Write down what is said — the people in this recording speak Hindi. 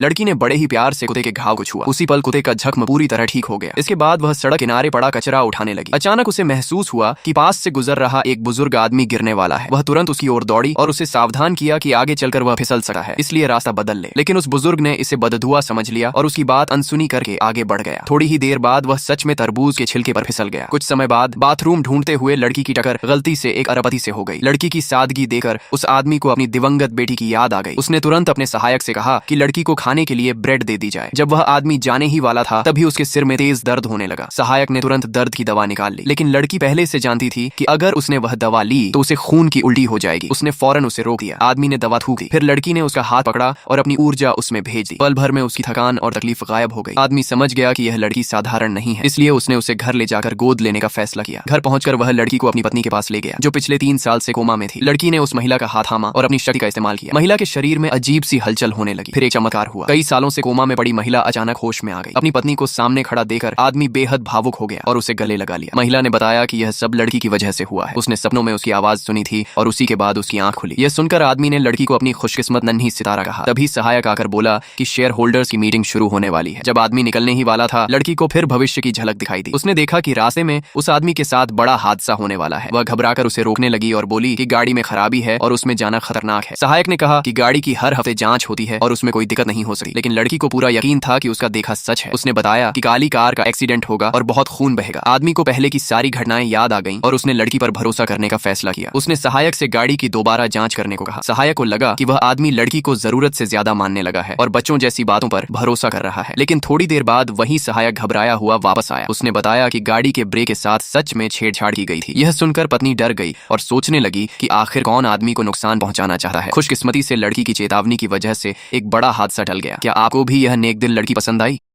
लड़की ने बड़े ही प्यार से कुत्ते के घाव को छुआ। उसी पल कुत्ते का जख्म पूरी तरह ठीक हो गया। इसके बाद वह सड़क किनारे पड़ा कचरा उठाने लगी। अचानक उसे महसूस हुआ कि पास से गुजर रहा एक बुजुर्ग आदमी गिरने वाला है। वह तुरंत उसकी ओर दौड़ी और उसे सावधान किया कि आगे चलकर वह फिसल सकता है, इसलिए रास्ता बदल ले। लेकिन उस बुजुर्ग ने इसे बददुआ समझ लिया और उसकी बात अनसुनी करके आगे बढ़ गया। थोड़ी ही देर बाद वह सच में तरबूज के छिलके पर फिसल गया। कुछ समय बाद बाथरूम ढूंढते हुए लड़की की टक्कर गलती से एक अरबपति से हो गई। लड़की की सादगी देखकर उस आदमी को अपनी दिवंगत बेटी की याद आ गई। उसने तुरंत अपने सहायक से कहा कि लड़की को खाने के लिए ब्रेड दे दी जाए। जब वह आदमी जाने ही वाला था तभी उसके सिर में तेज दर्द होने लगा। सहायक ने तुरंत दर्द की दवा निकाल ली, लेकिन लड़की पहले से जानती थी कि अगर उसने वह दवा ली तो उसे खून की उल्टी हो जाएगी। उसने फौरन उसे रोक दिया। आदमी ने दवा थूक दी। फिर लड़की ने उसका हाथ पकड़ा और अपनी ऊर्जा उसमें भेज दी। पल भर में उसकी थकान और तकलीफ गायब हो गई। आदमी समझ गया कि यह लड़की साधारण नहीं है, इसलिए उसने उसे घर ले जाकर गोद लेने का फैसला किया। घर पहुंचकर वह लड़की को अपनी पत्नी के पास ले गया, जो पिछले 3 साल से कोमा में थी। लड़की ने उस महिला का हाथ थामा और अपनी शक्ति का इस्तेमाल किया। महिला के शरीर में अजीब सी हलचल होने लगी। फिर एक चमत्कार हुआ। कई सालों से कोमा में पड़ी महिला अचानक होश में आ गई। अपनी पत्नी को सामने खड़ा देखकर आदमी बेहद भावुक हो गया और उसे गले लगा लिया। महिला ने बताया कि यह सब लड़की की वजह से हुआ है। उसने सपनों में उसकी आवाज सुनी थी और उसी के बाद उसकी आंख खुली। यह सुनकर आदमी ने लड़की को अपनी खुशकिस्मत नन्ही सितारा कहा। तभी सहायक आकर बोला कि शेयर होल्डर्स की मीटिंग शुरू होने वाली है। जब आदमी निकलने ही वाला था, लड़की को फिर भविष्य की झलक दिखाई दी। उसने देखा कि रास्ते में उस आदमी के साथ बड़ा हादसा होने वाला है। वह घबराकर उसे रोकने लगी और बोली कि गाड़ी में खराबी है और उसमें जाना खतरनाक है। सहायक ने कहा कि गाड़ी की हर हफ्ते जांच होती है और उसमें कोई दिक्कत नहीं हो सकती, लेकिन लड़की को पूरा यकीन था कि उसका देखा सच है। उसने बताया कि काली कार का एक्सीडेंट होगा और बहुत खून बहेगा। आदमी को पहले की सारी घटनाएं याद आ गईं और उसने लड़की पर भरोसा करने का फैसला किया। उसने सहायक से गाड़ी की दोबारा जांच करने को कहा। सहायक को लगा कि वह आदमी लड़की को जरूरत से ज्यादा मानने लगा है और बच्चों जैसी बातों पर भरोसा कर रहा है। लेकिन थोड़ी देर बाद वही सहायक घबराया हुआ वापस आया। उसने बताया कि गाड़ी के ब्रेक के साथ सच में छेड़छाड़ की गई थी। यह सुनकर पत्नी डर गई और सोचने लगी कि आखिर कौन आदमी को नुकसान पहुंचाना चाहता है। खुशकिस्मती से लड़की की चेतावनी की वजह से एक बड़ा हादसा टल गया। क्या आपको भी यह नेक दिल लड़की पसंद आई?